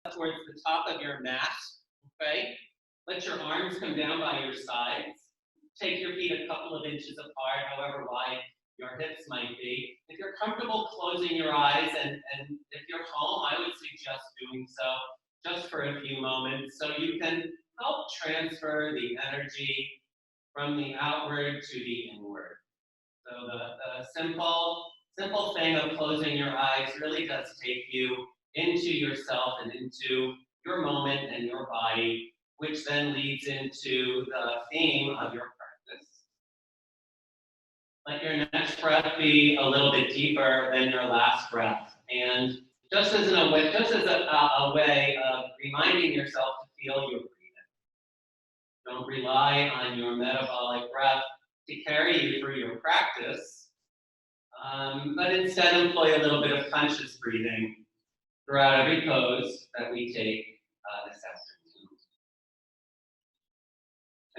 towards the top of your mat, okay? Let your arms come down by your sides. Take your feet a couple of inches apart, however wide your hips might be. If you're comfortable closing your eyes, and if you're home, I would suggest doing so just for a few moments so you can help transfer the energy from the outward to the inward. So the simple thing of closing your eyes really does take you into yourself and into your moment and your body, which then leads into the theme of your practice. Let your next breath be a little bit deeper than your last breath. And just as a way of reminding yourself to feel your breathing. Don't rely on your metabolic breath to carry you through your practice, but instead employ a little bit of conscious breathing throughout every pose that we take this afternoon.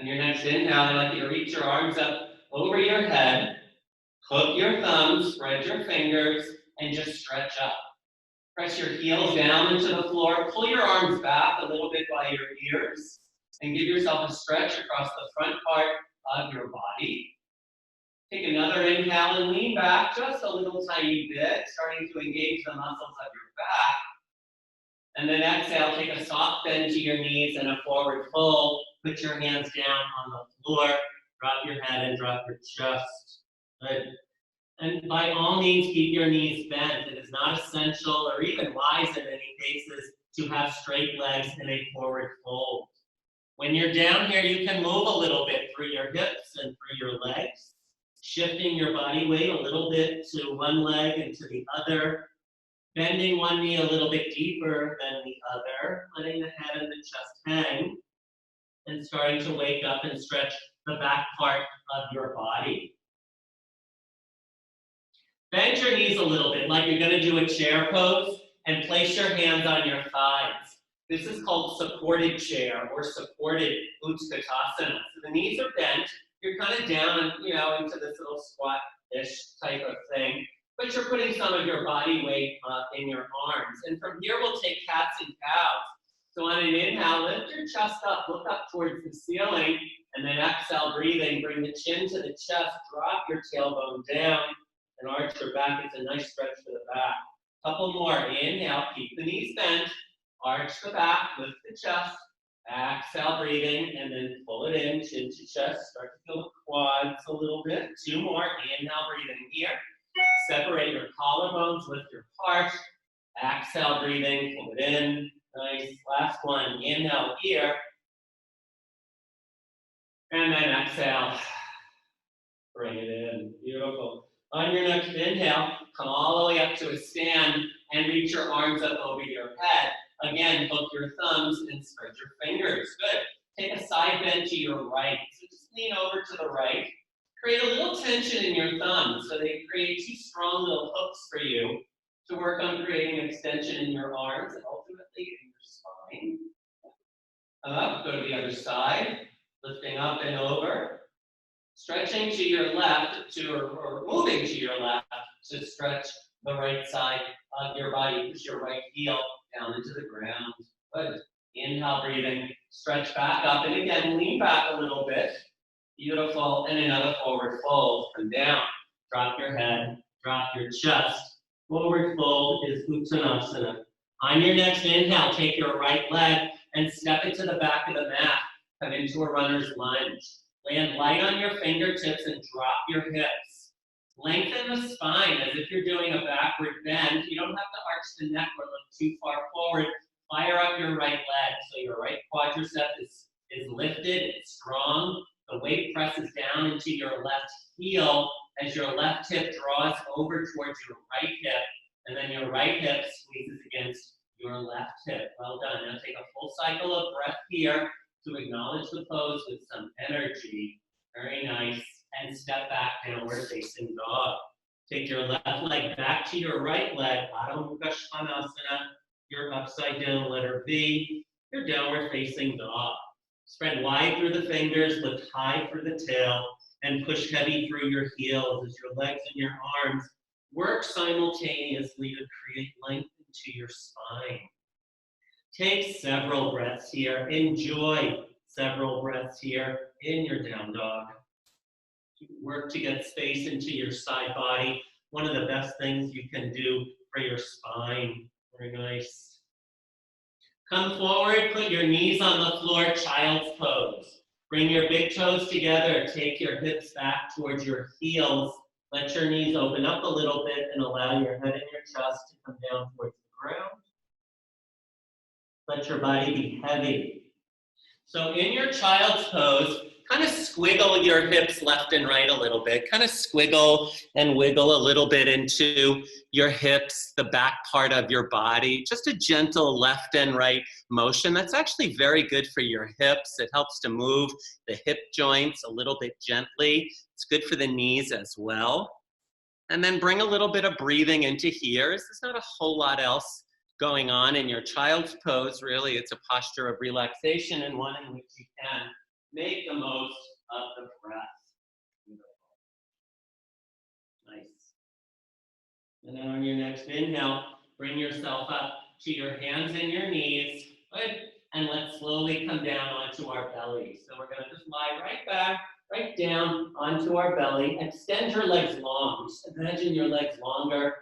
On your next inhale, I'd like you to reach your arms up over your head, hook your thumbs, spread your fingers, and just stretch up. Press your heels down into the floor, pull your arms back a little bit by your ears, and give yourself a stretch across the front part of your body. Take another inhale and lean back just a little tiny bit, starting to engage the muscles of your back. And then exhale, take a soft bend to your knees and a forward fold. Put your hands down on the floor, drop your head and drop your chest. Good. And by all means, keep your knees bent. It is not essential or even wise in many cases to have straight legs in a forward fold. When you're down here, you can move a little bit through your hips and through your legs, shifting your body weight a little bit to one leg and to the other, bending one knee a little bit deeper than the other, letting the head and the chest hang, and starting to wake up and stretch the back part of your body. Bend your knees a little bit, like you're going to do a chair pose, and place your hands on your thighs. This is called supported chair or supported Utkatasana. So the knees are bent, you're kind of down, into this little squat-ish type of thing, but you're putting some of your body weight in your arms. And from here, we'll take cats and cows. So on an inhale, lift your chest up, look up towards the ceiling, and then exhale, breathing, bring the chin to the chest, drop your tailbone down, and arch your back. It's a nice stretch for the back. Couple more. Inhale, keep the knees bent, arch the back, lift the chest, exhale, breathing, and then pull it in, chin to chest. Start to feel the quads a little bit. Two more. Inhale, breathing here. Separate your collarbones, lift your heart. Exhale, breathing, pull it in. Nice. Last one. Inhale here. And then exhale. Bring it in. Beautiful. On your next inhale, come all the way up to a stand and reach your arms up over your head. Again, hook your thumbs and spread your fingers. Good. Take a side bend to your right. So just lean over to the right. Create a little tension in your thumbs so they create two strong little hooks for you to work on creating extension in your arms and ultimately in your spine. Up, go to the other side, lifting up and over. Stretching to your left, or moving to your left to stretch the right side of your body. Push your right heel down into the ground. Good. Inhale, breathing. Stretch back up, and again, lean back a little bit. Beautiful. And another forward fold. Come down. Drop your head. Drop your chest. Forward fold is Uttanasana. On your next inhale, take your right leg and step it to the back of the mat. Come into a runner's lunge. Land light on your fingertips and drop your hips. Lengthen the spine as if you're doing a backward bend. You don't have to arch the neck or look too far forward. Fire up your right leg. So your right quadricep is lifted, it's strong. The weight presses down into your left heel as your left hip draws over towards your right hip. And then your right hip squeezes against your left hip. Well done. Now take a full cycle of breath here to acknowledge the pose with some energy. Very nice. And step back, downward facing dog. Take your left leg back to your right leg, Adho Mukha Svanasana. Your upside down letter V, your downward facing dog. Spread wide through the fingers, lift high for the tail, and push heavy through your heels as your legs and your arms work simultaneously to create length into your spine. Take several breaths here. Enjoy several breaths here in your down dog. Work to get space into your side body. One of the best things you can do for your spine. Very nice. Come forward, put your knees on the floor, child's pose. Bring your big toes together, take your hips back towards your heels. Let your knees open up a little bit and allow your head and your chest to come down towards the ground. Let your body be heavy. So in your child's pose, kind of squiggle your hips left and right a little bit. Kind of squiggle and wiggle a little bit into your hips, the back part of your body. Just a gentle left and right motion. That's actually very good for your hips. It helps to move the hip joints a little bit gently. It's good for the knees as well. And then bring a little bit of breathing into here. There's not a whole lot else going on in your child's pose. Really, it's a posture of relaxation and one in which you can make the most of the breath. Nice. And now on your next inhale, bring yourself up to your hands and your knees. Good. And let's slowly come down onto our belly. So we're going to just lie right back, right down onto our belly. Extend your legs long. Just imagine your legs longer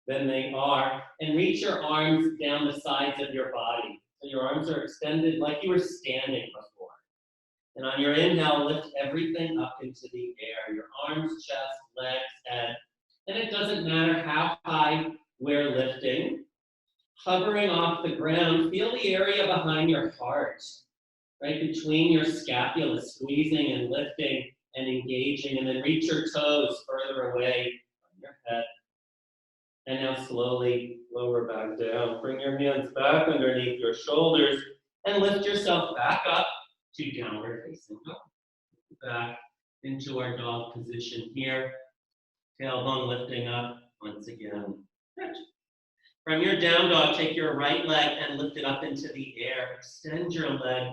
than they are, and reach your arms down the sides of your body. So your arms are extended like you were standing before. And on your inhale, lift everything up into the air. Your arms, chest, legs, head. And it doesn't matter how high we're lifting. Hovering off the ground, feel the area behind your heart, right between your scapula, squeezing and lifting and engaging, and then reach your toes further away from your head. And now slowly lower back down. Bring your hands back underneath your shoulders and lift yourself back up to downward facing dog. Back into our dog position here. Tailbone lifting up once again. Good. From your down dog, take your right leg and lift it up into the air. Extend your leg,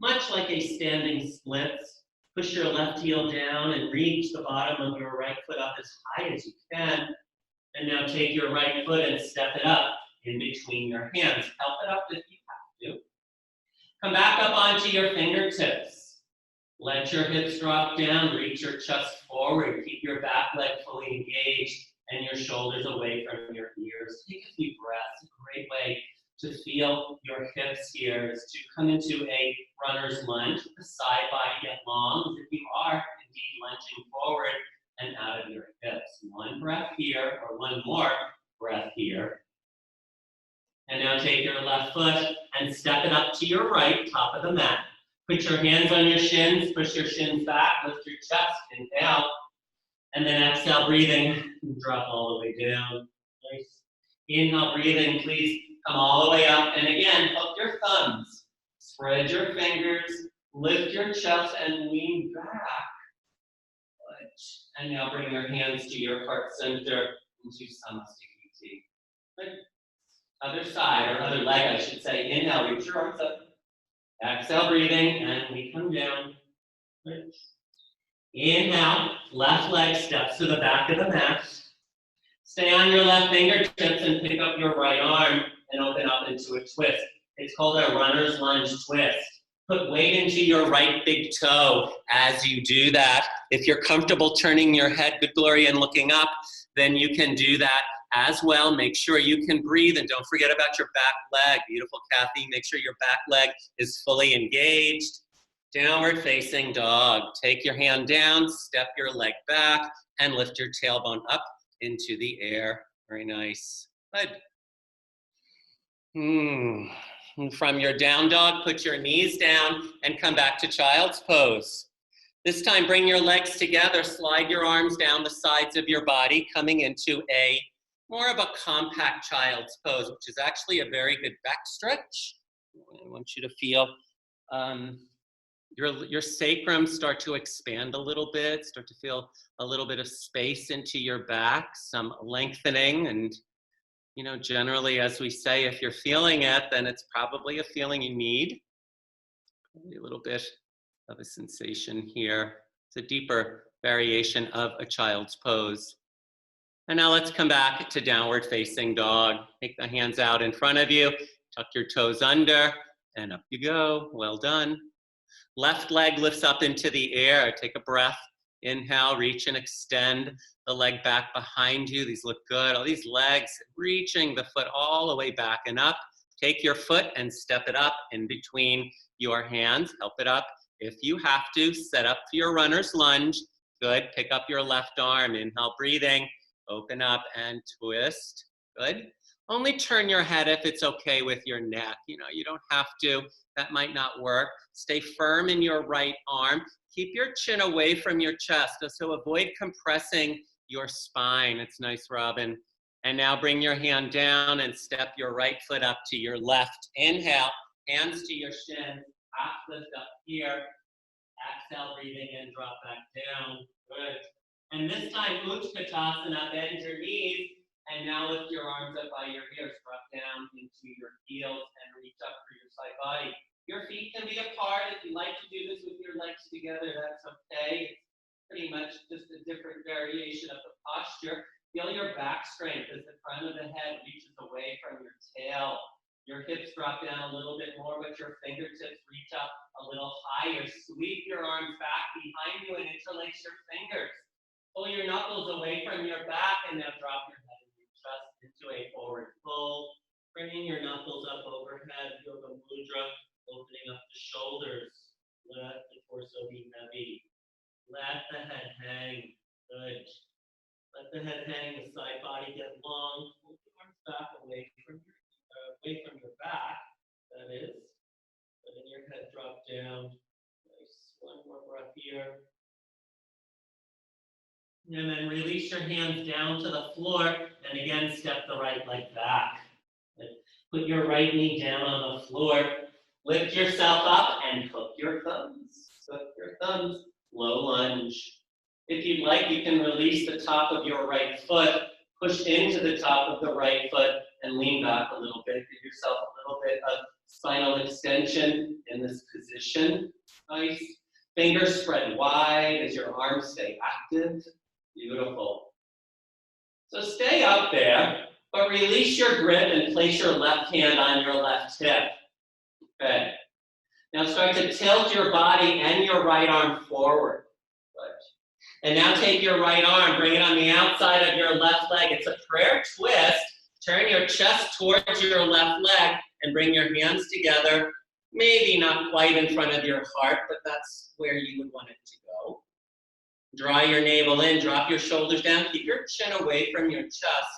much like a standing splits. Push your left heel down and reach the bottom of your right foot up as high as you can. And now take your right foot and step it up in between your hands. Help it up if you have to. Come back up onto your fingertips. Let your hips drop down. Reach your chest forward. Keep your back leg fully engaged and your shoulders away from your ears. Take a few breaths. A great way to feel your hips here is to come into a runner's lunge with the side body get long, as if you are indeed lunging forward and out of your hips. One breath here, or one more breath here. And now take your left foot and step it up to your right, top of the mat. Put your hands on your shins, push your shins back, lift your chest, inhale. And then exhale, breathing, drop all the way down. Nice. Inhale, breathing, please come all the way up. And again, hook your thumbs. Spread your fingers, lift your chest, and lean back. And now bring your hands to your heart center into Samasthiti. Good. Other side, or other leg, I should say. Inhale, reach your arms up. Exhale, breathing, and we come down. Good. Inhale, left leg steps to the back of the mat. Stay on your left fingertips and pick up your right arm and open up into a twist. It's called a runner's lunge twist. Put weight into your right big toe as you do that. If you're comfortable turning your head, good glory, and looking up, then you can do that as well. Make sure you can breathe, and don't forget about your back leg. Beautiful, Kathy. Make sure your back leg is fully engaged. Downward facing dog. Take your hand down, step your leg back, and lift your tailbone up into the air. Very nice. Good. And from your down dog, put your knees down and come back to child's pose. This time, bring your legs together, slide your arms down the sides of your body, coming into a more of a compact child's pose, which is actually a very good back stretch. I want you to feel your sacrum start to expand a little bit, start to feel a little bit of space into your back, some lengthening. And, you know, generally, as we say, if you're feeling it, then it's probably a feeling you need. Probably a little bit of a sensation here. It's a deeper variation of a child's pose. And now let's come back to downward facing dog. Take the hands out in front of you. Tuck your toes under, and up you go. Well done. Left leg lifts up into the air. Take a breath. Inhale, reach and extend the leg back behind you. These look good. All these legs, reaching the foot all the way back and up. Take your foot and step it up in between your hands. Help it up. If you have to, set up for your runner's lunge. Good. Pick up your left arm. Inhale, breathing. Open up and twist. Good. Only turn your head if it's okay with your neck. You know, you don't have to. That might not work. Stay firm in your right arm. Keep your chin away from your chest. So avoid compressing your spine. It's nice, Robin. And now bring your hand down and step your right foot up to your left. Inhale, hands to your shins. Half lift up here. Exhale, breathing in, drop back down. Good. And this time, Utkatasana, bend your knees. And now lift your arms up by your ears, drop down into your heels and reach up for your side body. Your feet can be apart. If you like to do this with your legs together, that's okay. It's pretty much just a different variation of the posture. Feel your back strength as the front of the head reaches away from your tail. Your hips drop down a little bit more, but your fingertips reach up a little higher. Sweep your arms back behind you and interlace your fingers. Pull your knuckles away from your back and now drop your head and your chest into a forward fold. Bringing your knuckles up overhead, yoga mudra, opening up the shoulders. Let the torso be heavy. Let the head hang. Good. Let the head hang, the side body get long. Pull the arms back away from your back, that is. Letting your head drop down. Nice. One more breath here. And then release your hands down to the floor, and again, step the right leg back. Put your right knee down on the floor. Lift yourself up and hook your thumbs. Hook your thumbs. Low lunge. If you'd like, you can release the top of your right foot, push into the top of the right foot, and lean back a little bit. Give yourself a little bit of spinal extension in this position. Nice. Fingers spread wide as your arms stay active. Beautiful. So stay up there, but release your grip and place your left hand on your left hip. Okay. Now start to tilt your body and your right arm forward. Good. And now take your right arm, bring it on the outside of your left leg. It's a prayer twist. Turn your chest towards your left leg and bring your hands together. Maybe not quite in front of your heart, but that's where you would want it to go. Draw your navel in, drop your shoulders down, keep your chin away from your chest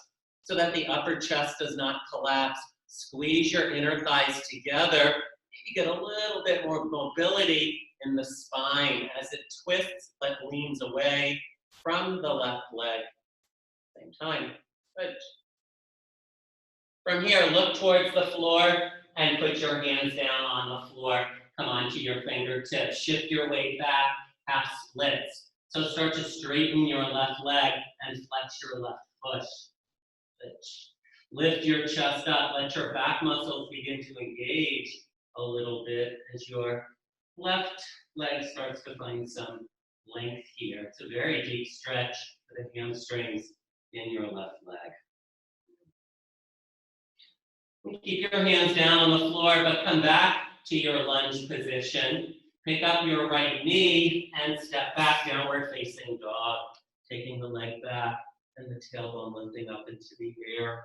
so that the upper chest does not collapse. Squeeze your inner thighs together. Maybe get a little bit more mobility in the spine as it twists but leans away from the left leg. Same time. Good. From here, look towards the floor and put your hands down on the floor. Come onto your fingertips. Shift your weight back, half splits. So start to straighten your left leg and flex your left foot. Lift your chest up. Let your back muscles begin to engage a little bit as your left leg starts to find some length here. It's a very deep stretch for the hamstrings in your left leg. Keep your hands down on the floor, but come back to your lunge position. Pick up your right knee and step back, downward facing dog. Taking the leg back and the tailbone lifting up into the air.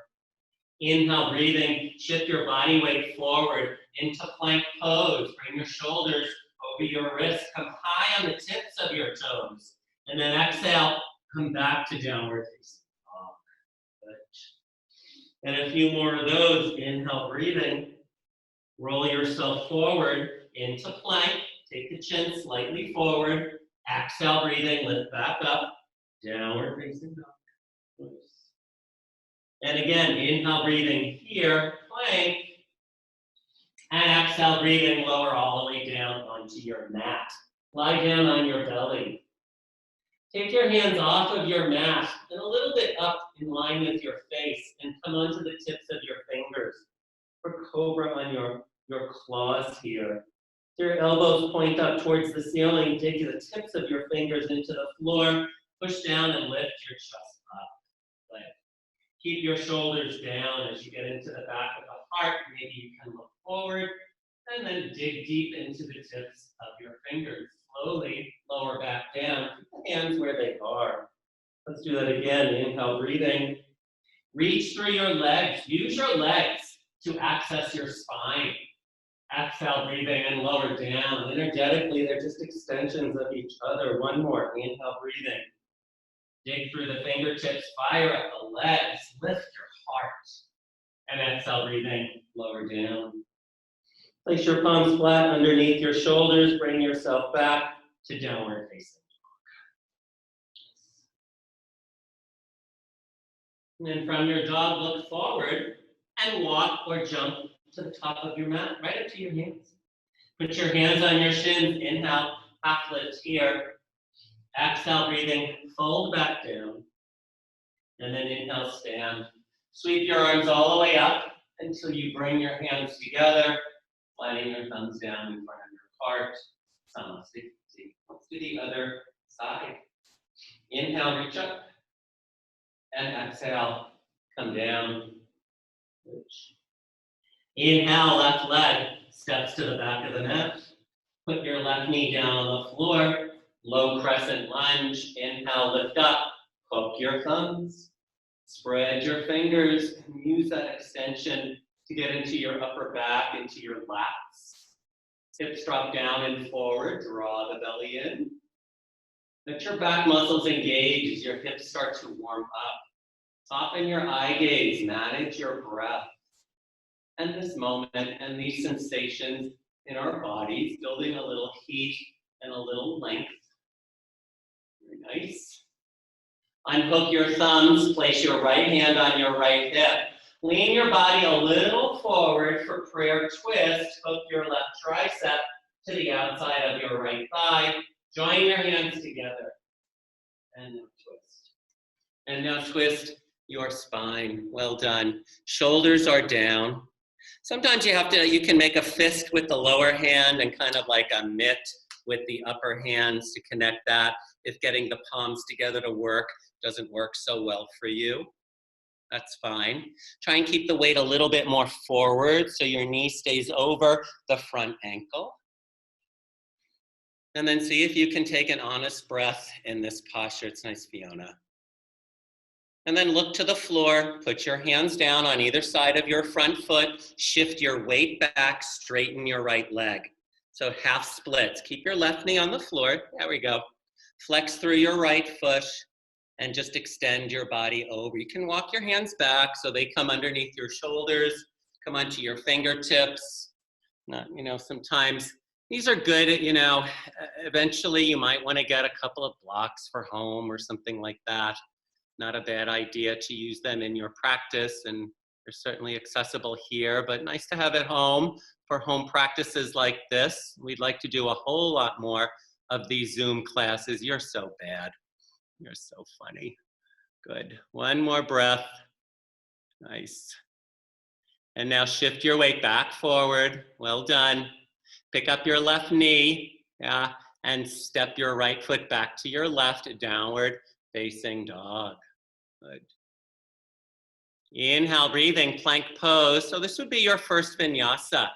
Inhale, breathing, shift your body weight forward into plank pose. Bring your shoulders over your wrists. Come high on the tips of your toes. And then exhale, come back to downward facing dog. Good. And a few more of those. Inhale, breathing. Roll yourself forward into plank. Take the chin slightly forward. Exhale, breathing, lift back up. Downward facing dog. Nice. And again, inhale, breathing here, plank. And exhale, breathing, lower all the way down onto your mat. Lie down on your belly. Take your hands off of your mat and a little bit up in line with your face and come onto the tips of your fingers. For cobra on your claws here. Your elbows point up towards the ceiling. Dig the tips of your fingers into the floor. Push down and lift your chest up. Keep your shoulders down as you get into the back of the heart. Maybe you can look forward and then dig deep into the tips of your fingers. Slowly lower back down. Keep the hands where they are. Let's do that again. Inhale, breathing. Reach through your legs. Use your legs to access your spine. Exhale, breathing, and lower down. Energetically, they're just extensions of each other. One more. Inhale, breathing. Dig through the fingertips. Fire at the legs. Lift your heart. And exhale, breathing. Lower down. Place your palms flat underneath your shoulders. Bring yourself back to downward facing dog. And then from your dog, look forward and walk or jump to the top of your mat, right up to your hands. Put your hands on your shins. Inhale, half lift here. Exhale, breathing, fold back down. And then inhale, stand. Sweep your arms all the way up until you bring your hands together, sliding your thumbs down in front of your heart. Namaste. Let's do the other side. Inhale, reach up. And exhale, come down. Inhale, left leg steps to the back of the mat. Put your left knee down on the floor. Low crescent lunge. Inhale, lift up. Hook your thumbs. Spread your fingers and use that extension to get into your upper back, into your lats. Hips drop down and forward. Draw the belly in. Let your back muscles engage as your hips start to warm up. Soften your eye gaze. Manage your breath. And this moment and these sensations in our bodies, building a little heat and a little length. Very nice. Unhook your thumbs, place your right hand on your right hip. Lean your body a little forward for prayer twist. Hook your left tricep to the outside of your right thigh. Join your hands together. And now twist. And now twist your spine. Well done. Shoulders are down. Sometimes you can make a fist with the lower hand and kind of like a mitt with the upper hands to connect that. If getting the palms together to work doesn't work so well for you, that's fine. Try and keep the weight a little bit more forward so your knee stays over the front ankle. And then see if you can take an honest breath in this posture. It's nice, Fiona. And then look to the floor, put your hands down on either side of your front foot, shift your weight back, straighten your right leg. So half splits. Keep your left knee on the floor. There we go. Flex through your right foot and just extend your body over. You can walk your hands back so they come underneath your shoulders, come onto your fingertips. Sometimes these are good, eventually you might want to get a couple of blocks for home or something like that. Not a bad idea to use them in your practice, and they're certainly accessible here, but nice to have at home for home practices like this. We'd like to do a whole lot more of these Zoom classes. You're so bad. You're so funny. Good. One more breath. Nice. And now shift your weight back forward. Well done. Pick up your left knee, and step your right foot back to your left, downward facing dog. Good. Inhale, breathing, plank pose. So this would be your first vinyasa.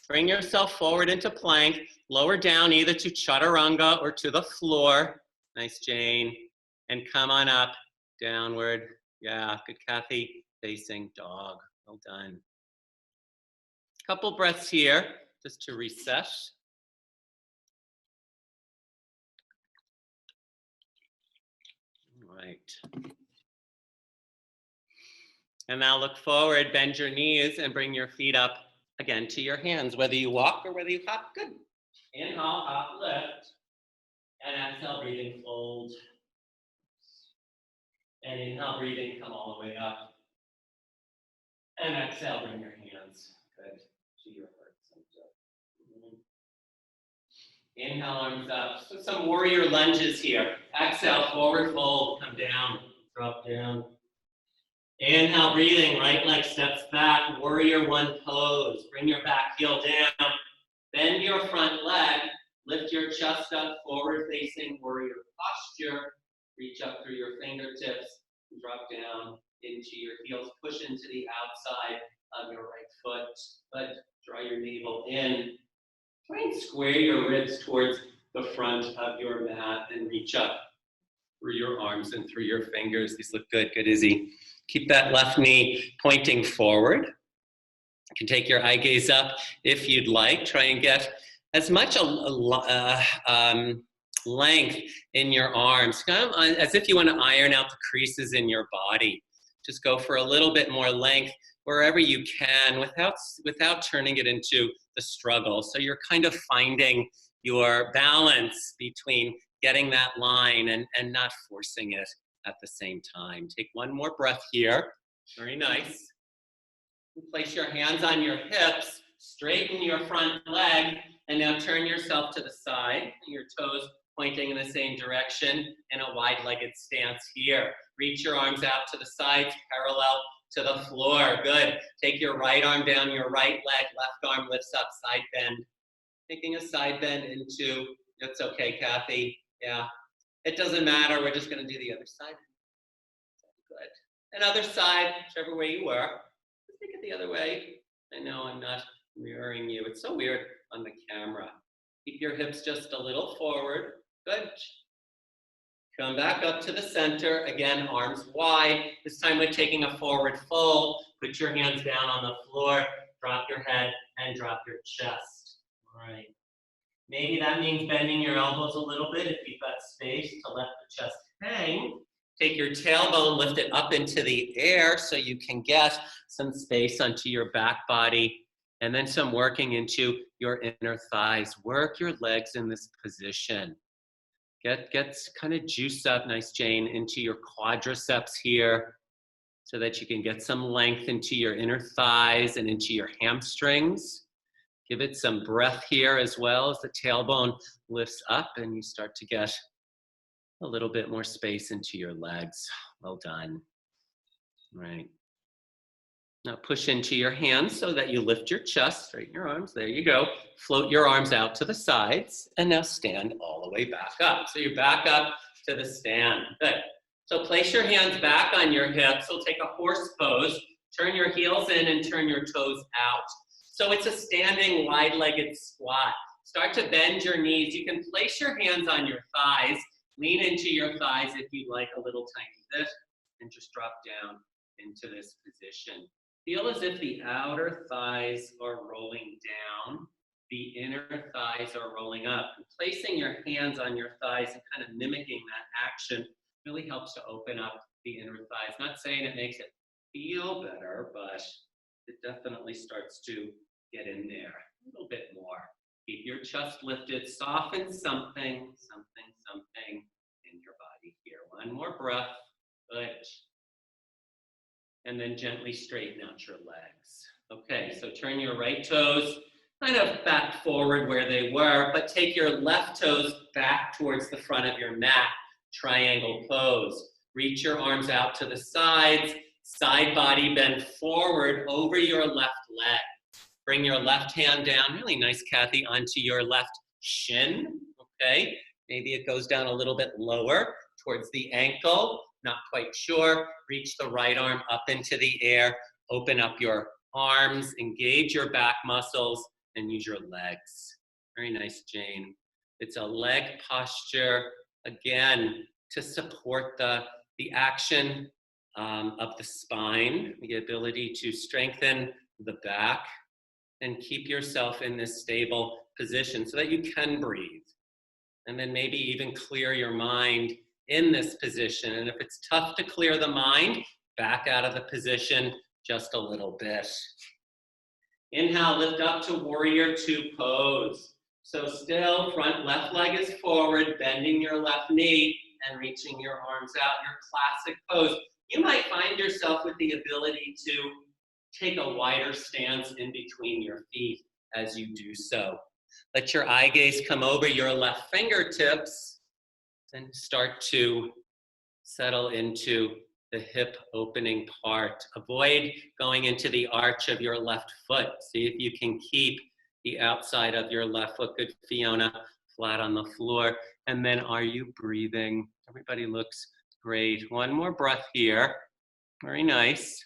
Bring yourself forward into plank, lower down either to chaturanga or to the floor. Nice, Jane. And come on up, downward. Yeah, good, Kathy. Facing dog. Well done. Couple breaths here, just to reset. All right. And now look forward, bend your knees and bring your feet up again to your hands, whether you walk or whether you hop. Good. Inhale, hop, lift. And exhale, breathing, fold. And inhale, breathing, come all the way up. And exhale, bring your hands, good, to your heart center. Inhale, arms up. So some warrior lunges here. Exhale, forward fold, come down, drop down. Inhale, breathing, right leg steps back, warrior one pose. Bring your back heel down, bend your front leg, lift your chest up, forward facing warrior posture. Reach up through your fingertips, drop down into your heels, push into the outside of your right foot. Good. Draw your navel in. Try and square your ribs towards the front of your mat and reach up through your arms and through your fingers. These look good. Good, Izzy. Keep that left knee pointing forward. You can take your eye gaze up if you'd like. Try and get as much length in your arms, kind of as if you want to iron out the creases in your body. Just go for a little bit more length wherever you can without turning it into the struggle. So you're kind of finding your balance between getting that line and not forcing it at the same time. Take one more breath here. Very nice. Place your hands on your hips, straighten your front leg, and now turn yourself to the side, your toes pointing in the same direction in a wide-legged stance here. Reach your arms out to the sides, parallel to the floor. Good. Take your right arm down your right leg, left arm lifts up, side bend. Taking a side bend into, that's okay, Kathy. Yeah, it doesn't matter. We're just going to do the other side. Good. And other side, whichever way you were. Take it the other way. I know I'm not mirroring you. It's so weird on the camera. Keep your hips just a little forward. Good. Come back up to the center. Again, arms wide. This time we're taking a forward fold. Put your hands down on the floor. Drop your head and drop your chest. All right. Maybe that means bending your elbows a little bit if you've got space to let the chest hang. Take your tailbone, lift it up into the air so you can get some space onto your back body, and then some working into your inner thighs. Work your legs in this position. Get kind of juice up, nice Jane, into your quadriceps here so that you can get some length into your inner thighs and into your hamstrings. Give it some breath here as well as the tailbone lifts up and you start to get a little bit more space into your legs. Well done. Right. Now push into your hands so that you lift your chest, straighten your arms. There you go. Float your arms out to the sides and now stand all the way back up. So you're back up to the stand. Good. So place your hands back on your hips. So take a horse pose. Turn your heels in and turn your toes out. So it's a standing wide-legged squat. Start to bend your knees. You can place your hands on your thighs. Lean into your thighs if you like, a little tiny bit, and just drop down into this position. Feel as if the outer thighs are rolling down, the inner thighs are rolling up. And placing your hands on your thighs and kind of mimicking that action really helps to open up the inner thighs. Not saying it makes it feel better, but it definitely starts to get in there a little bit more. Keep your chest lifted, soften something in your body here. One more breath, good. And then gently straighten out your legs. Okay, so turn your right toes kind of back forward where they were, but take your left toes back towards the front of your mat, triangle pose. Reach your arms out to the sides, side body bend forward over your left leg. Bring your left hand down, really nice, Kathy, onto your left shin, okay? Maybe it goes down a little bit lower towards the ankle, not quite sure. Reach the right arm up into the air, open up your arms, engage your back muscles, and use your legs. Very nice, Jane. It's a leg posture, again, to support the action of the spine, the ability to strengthen the back, and keep yourself in this stable position so that you can breathe. And then maybe even clear your mind in this position. And if it's tough to clear the mind, back out of the position just a little bit. Inhale, lift up to warrior two pose. So still, front left leg is forward, bending your left knee and reaching your arms out, your classic pose. You might find yourself with the ability to take a wider stance in between your feet as you do so. Let your eye gaze come over your left fingertips and start to settle into the hip opening part. Avoid going into the arch of your left foot. See if you can keep the outside of your left foot. Good, Fiona, flat on the floor. And then are you breathing? Everybody looks great. One more breath here. Very nice.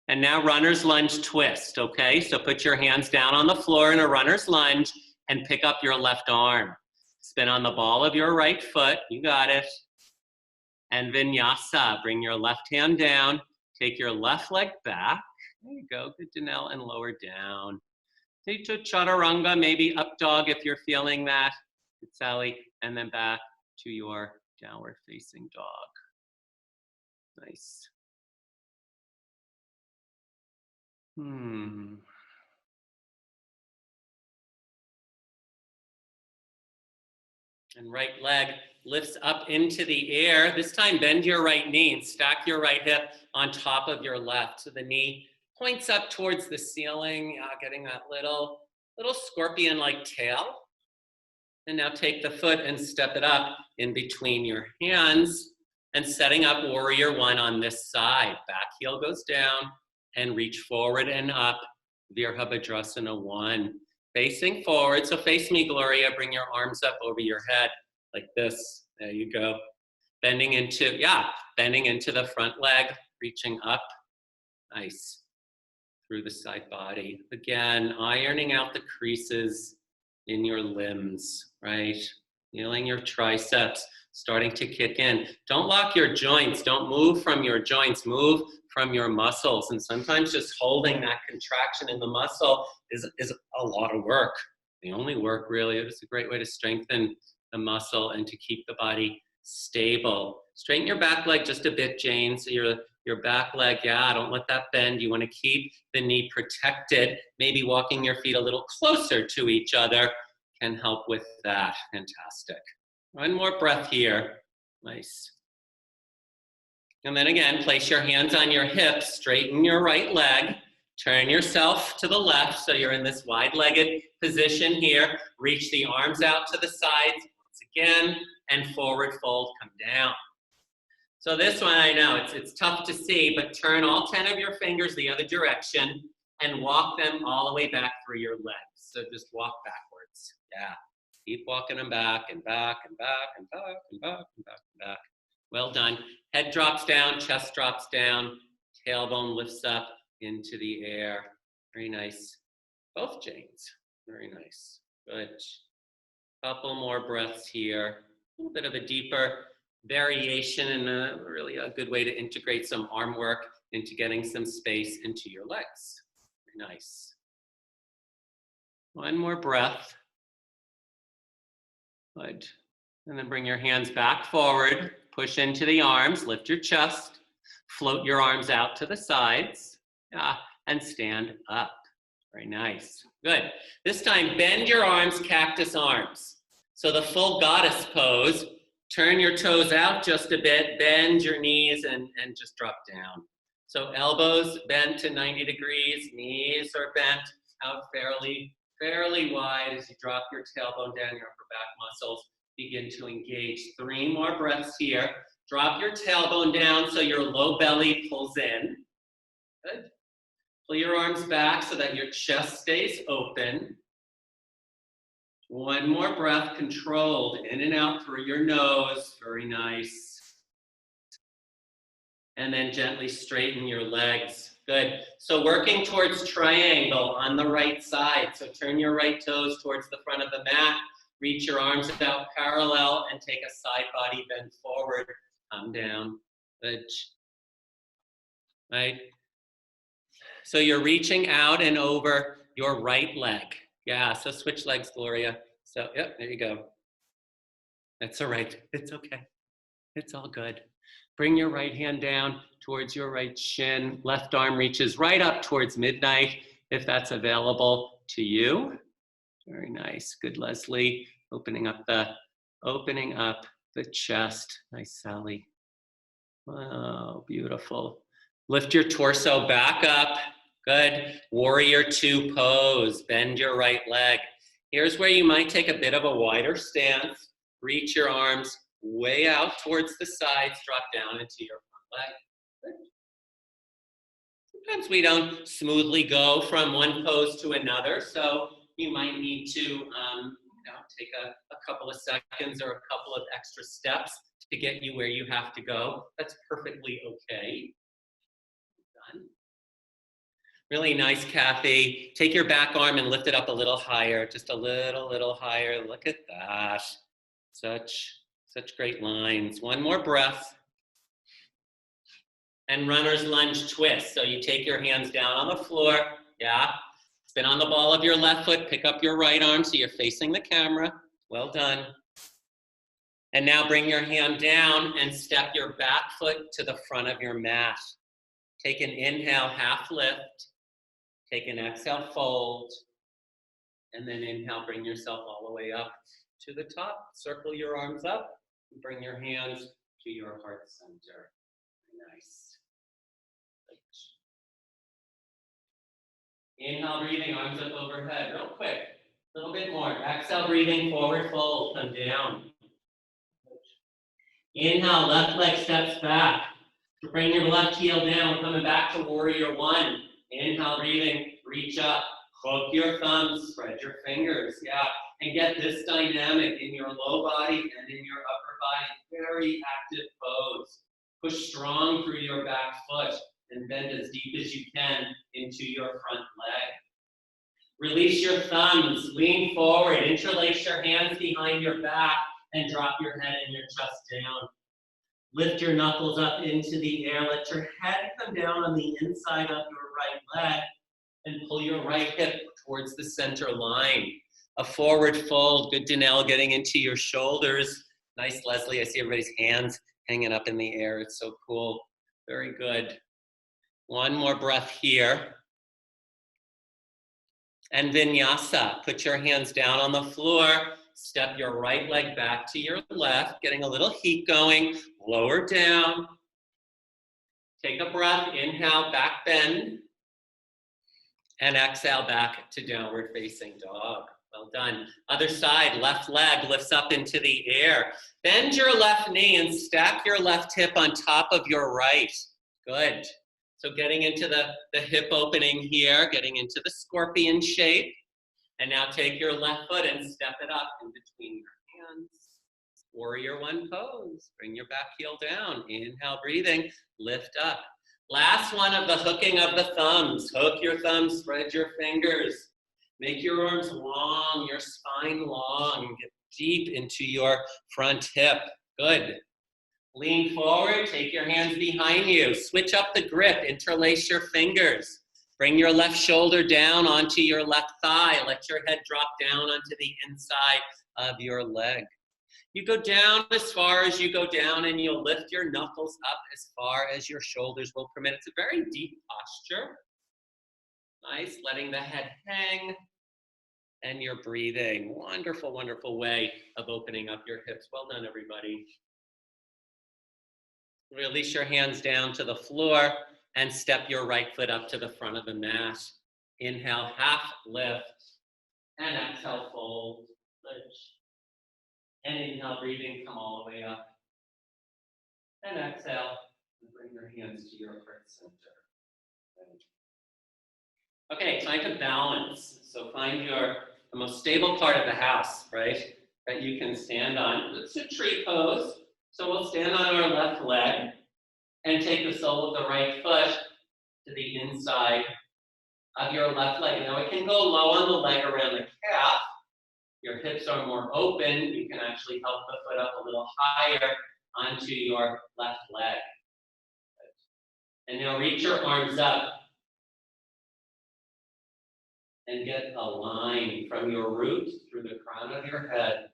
And now runner's lunge twist, okay? So put your hands down on the floor in a runner's lunge and pick up your left arm. Spin on the ball of your right foot, you got it. And vinyasa, bring your left hand down, take your left leg back. There you go, good Danelle, and lower down. Take to chaturanga, maybe up dog if you're feeling that. Good Sally, and then back to your downward facing dog. Nice. And right leg lifts up into the air. This time bend your right knee and stack your right hip on top of your left. So the knee points up towards the ceiling, getting that little scorpion-like tail. And now take the foot and step it up in between your hands and setting up warrior one on this side. Back heel goes down and reach forward and up, Virabhadrasana 1. Facing forward, so face me, Gloria, bring your arms up over your head like this. There you go. Bending into the front leg, reaching up. Nice. Through the side body. Again, ironing out the creases in your limbs, right? Feeling your triceps starting to kick in. Don't lock your joints. Don't move from your joints. Move from your muscles. And sometimes just holding that contraction in the muscle is a lot of work. The only work, really. It's a great way to strengthen the muscle and to keep the body stable. Straighten your back leg just a bit, Jane. So your back leg, don't let that bend. You want to keep the knee protected. Maybe walking your feet a little closer to each other can help with that. Fantastic. One more breath here. Nice. And then again, place your hands on your hips, straighten your right leg, turn yourself to the left so you're in this wide-legged position here. Reach the arms out to the sides once again, and forward fold, come down. So this one, I know, it's tough to see, but turn all 10 of your fingers the other direction and walk them all the way back through your legs. So just walk backwards. Yeah. Keep walking them back and back and back and back and back and back and back. Well done. Head drops down, chest drops down, tailbone lifts up into the air. Very nice. Both Janes. Very nice. Good. Couple more breaths here. A little bit of a deeper variation and really a good way to integrate some arm work into getting some space into your legs. Very nice. One more breath. Good. And then bring your hands back forward, push into the arms, lift your chest, float your arms out to the sides, and stand up. Very nice. Good. This time, bend your arms, cactus arms. So the full goddess pose. Turn your toes out just a bit, bend your knees, and just drop down. So elbows bent to 90 degrees, knees are bent out fairly wide as you drop your tailbone down, your upper back muscles begin to engage. 3 more breaths here. Drop your tailbone down so your low belly pulls in. Good. Pull your arms back so that your chest stays open. One more breath, controlled, in and out through your nose. Very nice. And then gently straighten your legs. Good. So working towards triangle on the right side. So turn your right toes towards the front of the mat. Reach your arms out parallel and take a side body bend forward. Come down. Good. Right. So you're reaching out and over your right leg. Yeah, so switch legs, Gloria. So, yep, there you go. That's all right. It's okay. It's all good. Bring your right hand down towards your right shin. Left arm reaches right up towards midnight, if that's available to you. Very nice. Good, Leslie. Opening up the chest. Nice, Sally. Wow, beautiful. Lift your torso back up. Good. Warrior 2 pose. Bend your right leg. Here's where you might take a bit of a wider stance. Reach your arms way out towards the sides. Drop down into your front leg. Good. Sometimes we don't smoothly go from one pose to another, so you might need to take a couple of seconds or a couple of extra steps to get you where you have to go. That's perfectly okay. Done. Really nice, Kathy. Take your back arm and lift it up a little higher, just a little higher. Look at that. Such great lines. One more breath. And runner's lunge twist. So you take your hands down on the floor. Yeah. Spin on the ball of your left foot. Pick up your right arm so you're facing the camera. Well done. And now bring your hand down and step your back foot to the front of your mat. Take an inhale, half lift. Take an exhale, fold. And then inhale, bring yourself all the way up to the top. Circle your arms up. And bring your hands to your heart center. Nice. Inhale, breathing, arms up overhead. Real quick. A little bit more. Exhale, breathing, forward fold. Come down. Inhale, left leg steps back. Bring your left heel down, coming back to warrior one. Inhale, breathing, reach up. Hook your thumbs, spread your fingers, yeah. And get this dynamic in your low body and in your upper body. Very active pose. Push strong through your back foot and bend as deep as you can into your front leg. Release your thumbs, lean forward, interlace your hands behind your back, and drop your head and your chest down. Lift your knuckles up into the air. Let your head come down on the inside of your right leg and pull your right hip towards the center line. A forward fold. Good, Danelle, getting into your shoulders. Nice, Leslie. I see everybody's hands hanging up in the air. It's so cool. Very good. One more breath here. And vinyasa. Put your hands down on the floor. Step your right leg back to your left, getting a little heat going. Lower down. Take a breath. Inhale, back bend. And exhale back to downward facing dog. Well done. Other side, left leg lifts up into the air. Bend your left knee and stack your left hip on top of your right. Good. So getting into the hip opening here, getting into the scorpion shape. And now take your left foot and step it up in between your hands. Warrior one pose. Bring your back heel down. Inhale, breathing. Lift up. Last one of the hooking of the thumbs. Hook your thumbs, spread your fingers. Make your arms long, your spine long. Get deep into your front hip. Good. Lean forward, take your hands behind you. Switch up the grip, interlace your fingers. Bring your left shoulder down onto your left thigh. Let your head drop down onto the inside of your leg. You go down as far as you go down, and you'll lift your knuckles up as far as your shoulders will permit. It's a very deep posture. Nice, letting the head hang, and you're breathing. Wonderful, wonderful way of opening up your hips. Well done, everybody. Release your hands down to the floor and step your right foot up to the front of the mat. Inhale, half lift, and exhale, fold, lift. And inhale, breathing, come all the way up. And exhale, and bring your hands to your heart center. Okay, time to balance. So find the most stable part of the house, right? That you can stand on. It's a tree pose. So we'll stand on our left leg and take the sole of the right foot to the inside of your left leg. Now it can go low on the leg around the calf. Your hips are more open. You can actually help the foot up a little higher onto your left leg. And now reach your arms up and get a line from your root through the crown of your head.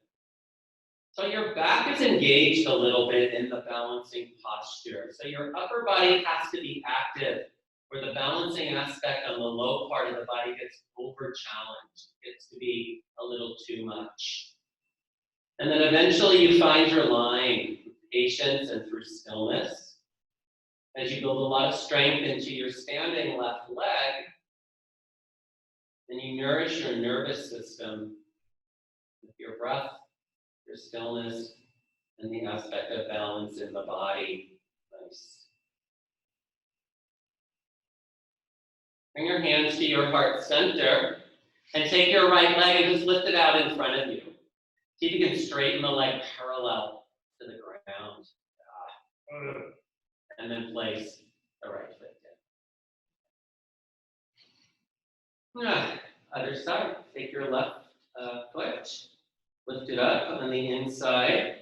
So your back is engaged a little bit in the balancing posture. So your upper body has to be active, where the balancing aspect on the low part of the body gets over-challenged, gets to be a little too much. And then eventually you find your line, through patience and through stillness. As you build a lot of strength into your standing left leg, and you nourish your nervous system with your breath, your stillness, and the aspect of balance in the body. Nice. Bring your hands to your heart center and take your right leg and just lift it out in front of you. See if you can straighten the leg parallel to the ground. And then place the right foot Other side. Take your left foot, lift it up on the inside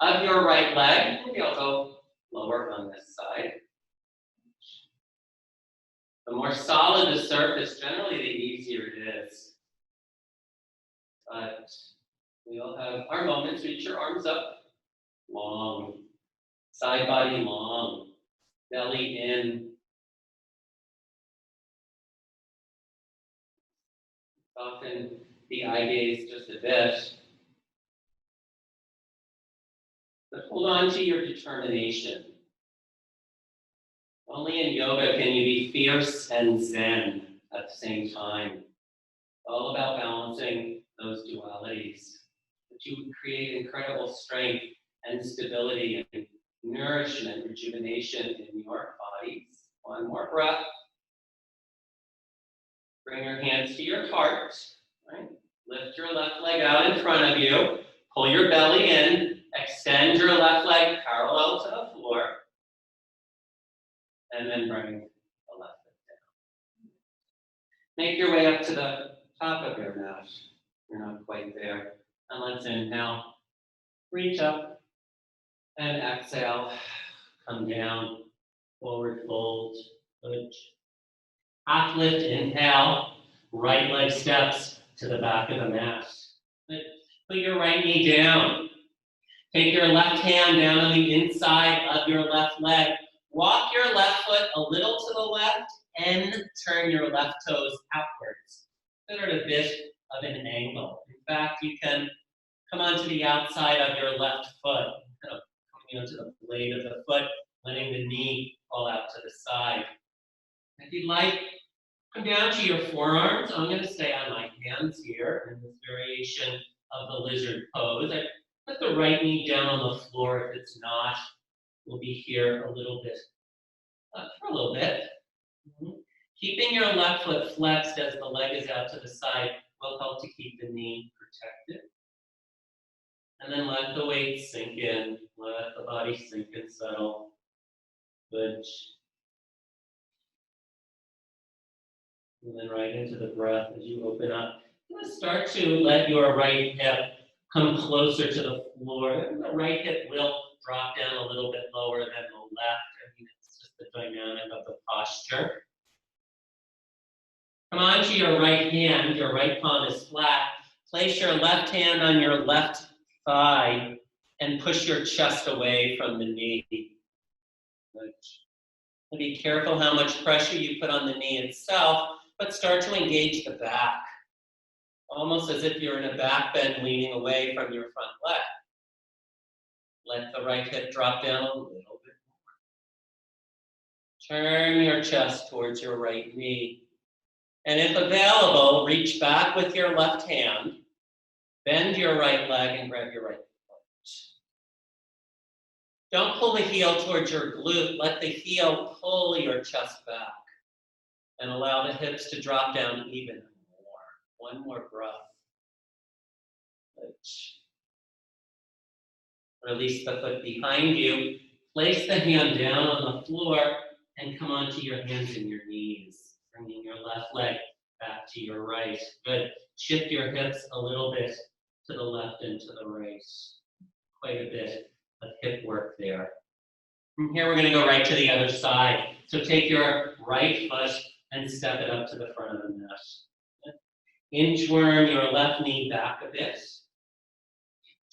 of your right leg. Maybe I'll go lower on this side. The more solid the surface, generally the easier it is. But we all have our moments. Reach your arms up, long, side body long, belly in. Soften the eye gaze just a bit. But hold on to your determination. Only in yoga can you be fierce and zen at the same time. All about balancing those dualities. That you would create incredible strength and stability and nourishment, rejuvenation in your bodies. One more breath. Bring your hands to your heart. Right? Lift your left leg out in front of you. Pull your belly in. Extend your left leg parallel to the floor. And then bring the left leg down. Make your way up to the top of your mat. You're not quite there. And let's inhale. Reach up. And exhale. Come down. Forward fold. Good. Half lift, inhale. Right leg steps to the back of the mat. Good. Put your right knee down. Take your left hand down on the inside of your left leg. Walk your left foot a little to the left and turn your left toes outwards. Put it a bit of an angle. In fact, you can come onto the outside of your left foot, kind of coming onto the blade of the foot, letting the knee fall out to the side. If you'd like, come down to your forearms. I'm going to stay on my hands here in this variation of the lizard pose. I put the right knee down on the floor. If it's not, we'll be here a little bit, for a little bit. Keeping your left foot flexed as the leg is out to the side will help to keep the knee protected. And then let the weight sink in. Let the body sink and settle. Good. And then right into the breath as you open up. You're going to start to let your right hip come closer to the floor. The right hip will drop down a little bit lower than the left. I mean, it's just the dynamic of the posture. Come on to your right hand. Your right palm is flat. Place your left hand on your left thigh and push your chest away from the knee. Good. Be careful how much pressure you put on the knee itself, but start to engage the back. Almost as if you're in a back bend leaning away from your front leg. Let the right hip drop down a little bit more. Turn your chest towards your right knee. And if available, reach back with your left hand. Bend your right leg and grab your right foot. Don't pull the heel towards your glute. Let the heel pull your chest back. And allow the hips to drop down even more. One more breath. Release the foot behind you. Place the hand down on the floor and come onto your hands and your knees. Bringing your left leg back to your right. Good. Shift your hips a little bit to the left and to the right. Quite a bit of hip work there. From here, we're going to go right to the other side. So take your right foot and step it up to the front of the mat. Inchworm your left knee back a bit.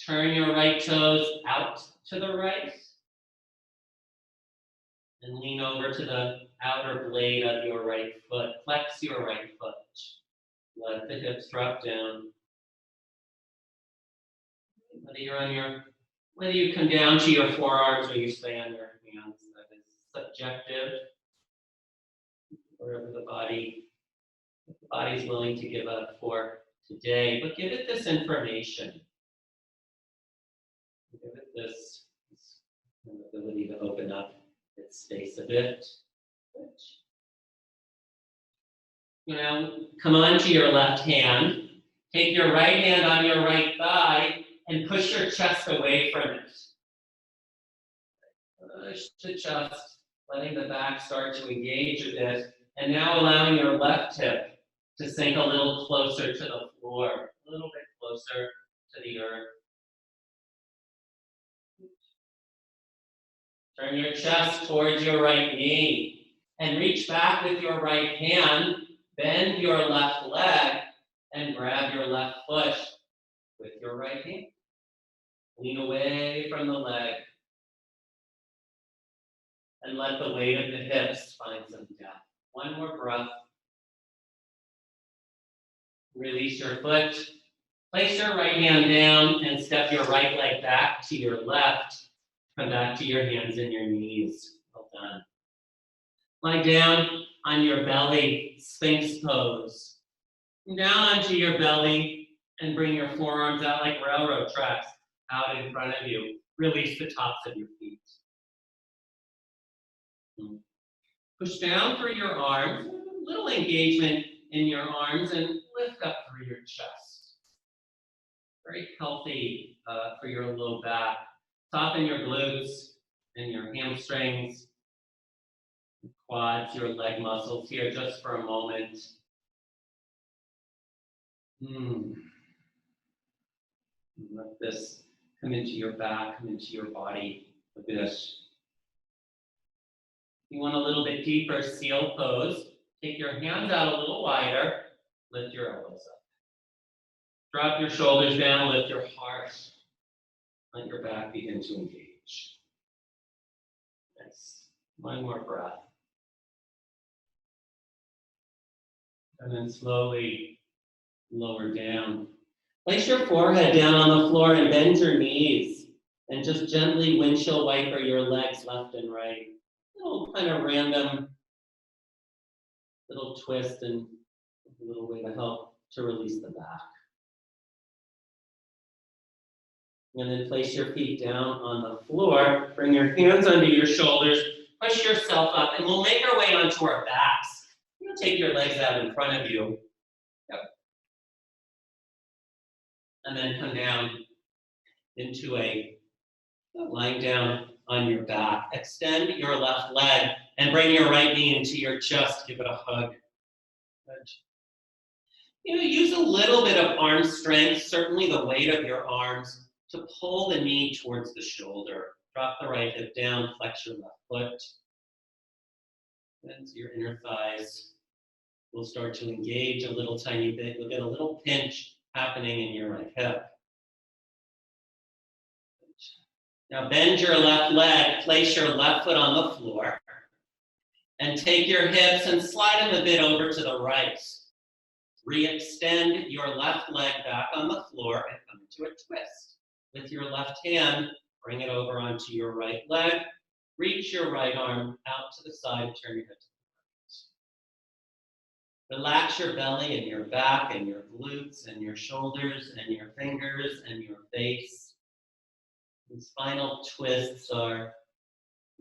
Turn your right toes out to the right. And lean over to the outer blade of your right foot. Flex your right foot. Let the hips drop down. Whether you come down to your forearms or you stay on your hands, that is subjective. Wherever the body's willing to give up for today, but give it this information. Give it this ability to open up its space a bit. Now, come onto your left hand. Take your right hand on your right thigh and push your chest away from it. Push the chest, letting the back start to engage a bit. And now allowing your left hip to sink a little closer to the floor, a little bit closer to the earth. Turn your chest towards your right knee and reach back with your right hand. Bend your left leg and grab your left foot with your right hand. Lean away from the leg and let the weight of the hips find some depth. One more breath. Release your foot. Place your right hand down and step your right leg back to your left. Come back to your hands and your knees. Well done. Lie down on your belly, Sphinx pose. Down onto your belly and bring your forearms out like railroad tracks out in front of you. Release the tops of your feet. Push down through your arms, a little engagement in your arms, and lift up through your chest. Very healthy for your low back. Soften your glutes and your hamstrings, quads, your leg muscles here just for a moment. Let this come into your back, come into your body a bit. You want a little bit deeper seal pose. Take your hands out a little wider. Lift your elbows up. Drop your shoulders down, lift your heart. Let your back begin to engage. Nice. One more breath. And then slowly lower down. Place your forehead down on the floor and bend your knees. And just gently windshield wiper your legs left and right. Little kind of random little twist and a little way to help to release the back. And then place your feet down on the floor. Bring your hands under your shoulders. Push yourself up, and we'll make our way onto our backs. You'll take your legs out in front of you. Yep. And then come down into lying down on your back. Extend your left leg and bring your right knee into your chest. Give it a hug. Good. Use a little bit of arm strength, certainly the weight of your arms, to pull the knee towards the shoulder. Drop the right hip down, flex your left foot. And your inner thighs will start to engage a little tiny bit. You'll get a little pinch happening in your right hip. Now bend your left leg, place your left foot on the floor, and take your hips and slide them a bit over to the right. Re-extend your left leg back on the floor and come into a twist. With your left hand, bring it over onto your right leg. Reach your right arm out to the side, turn your head to the right. Relax your belly and your back and your glutes and your shoulders and your fingers and your face. These final twists are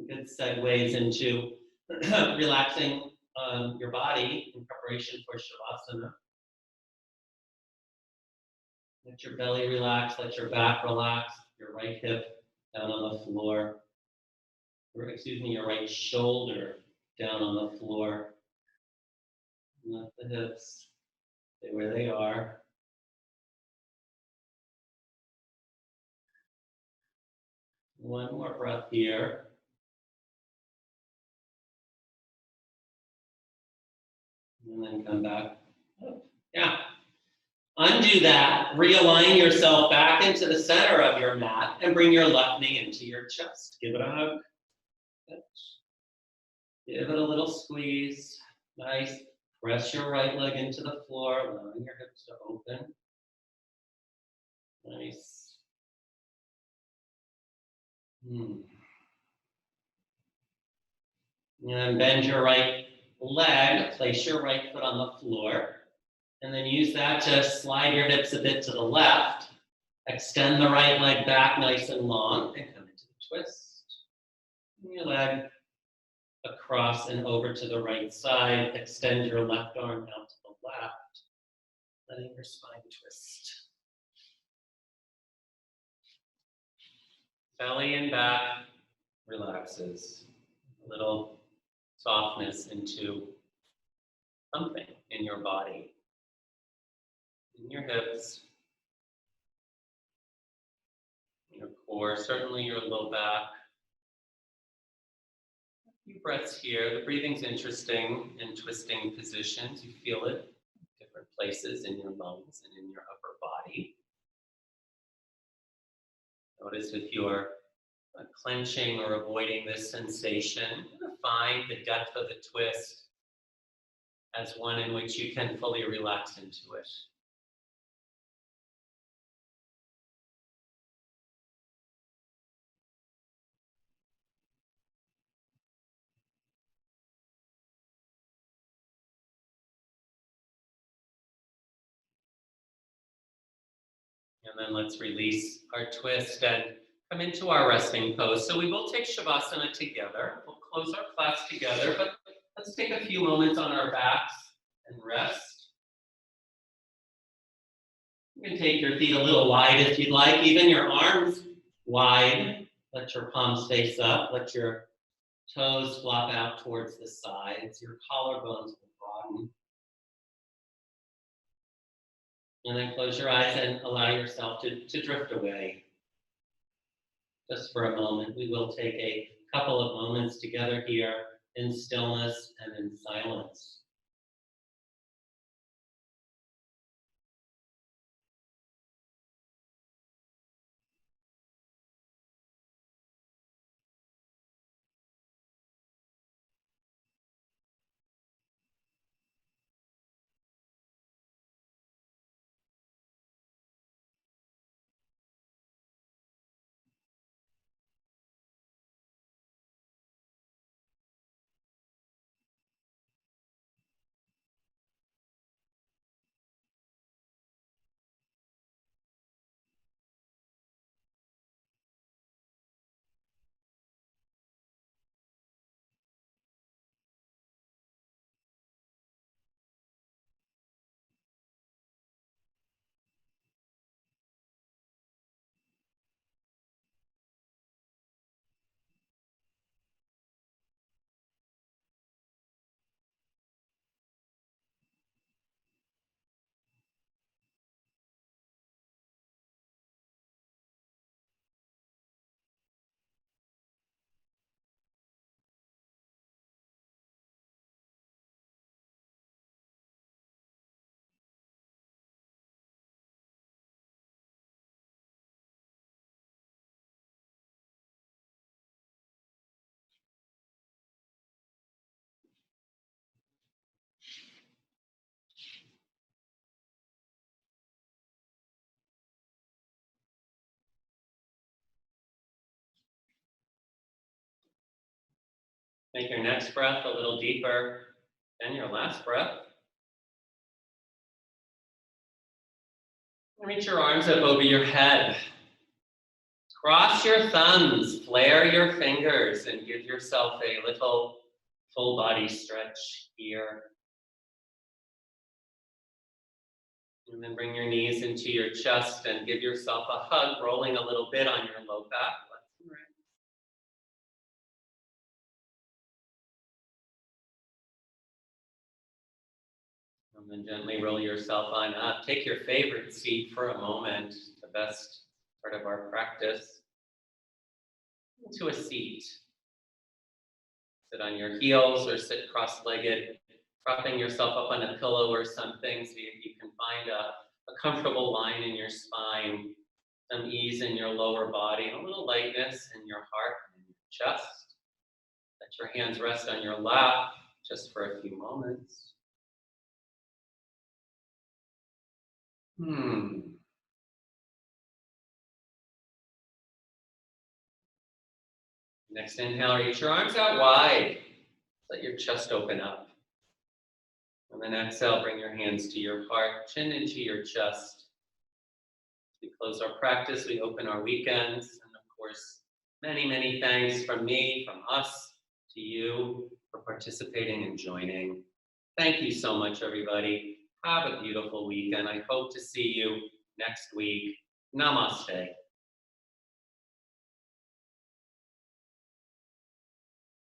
good segues into relaxing your body in preparation for Shavasana. Let your belly relax, let your back relax, your right hip down on the floor. Your right shoulder down on the floor. Let the hips stay where they are. One more breath here. And then come back up. Yeah. Undo that. Realign yourself back into the center of your mat and bring your left knee into your chest. Give it a hug. Good. Give it a little squeeze. Nice. Press your right leg into the floor, allowing your hips to open. Nice. And bend your right leg. Place your right foot on the floor. And then use that to slide your hips a bit to the left. Extend the right leg back nice and long and come into the twist. And your leg across and over to the right side. Extend your left arm out to the left, letting your spine twist. Belly and back relaxes. A little softness into something in your body. in your hips, your core, certainly your low back. A few breaths here. The breathing's interesting in twisting positions. You feel it in different places in your lungs and in your upper body. Notice if you're clenching or avoiding this sensation, find the depth of the twist as one in which you can fully relax into it. And then let's release our twist and come into our resting pose. So we will take Shavasana together. We'll close our class together, but let's take a few moments on our backs and rest. You can take your feet a little wide if you'd like, even your arms wide. Let your palms face up. Let your toes flop out towards the sides. Your collarbones will broaden. And then close your eyes and allow yourself to drift away. Just for a moment. We will take a couple of moments together here in stillness and in silence. Make your next breath a little deeper than your last breath. Reach your arms up over your head. Cross your thumbs, flare your fingers, and give yourself a little full body stretch here. And then bring your knees into your chest and give yourself a hug, rolling a little bit on your low back. Left and right. And then gently roll yourself on up. Take your favorite seat for a moment, the best part of our practice. Into a seat. Sit on your heels or sit cross-legged, propping yourself up on a pillow or something so you can find a comfortable line in your spine, some ease in your lower body, and a little lightness in your heart and your chest. Let your hands rest on your lap just for a few moments. Next inhale, reach your arms out wide. Let your chest open up. And then exhale, bring your hands to your heart, chin into your chest. As we close our practice, we open our weekends. And of course, many, many thanks from me, from us, to you for participating and joining. Thank you so much, everybody. Have a beautiful weekend. I hope to see you next week. Namaste.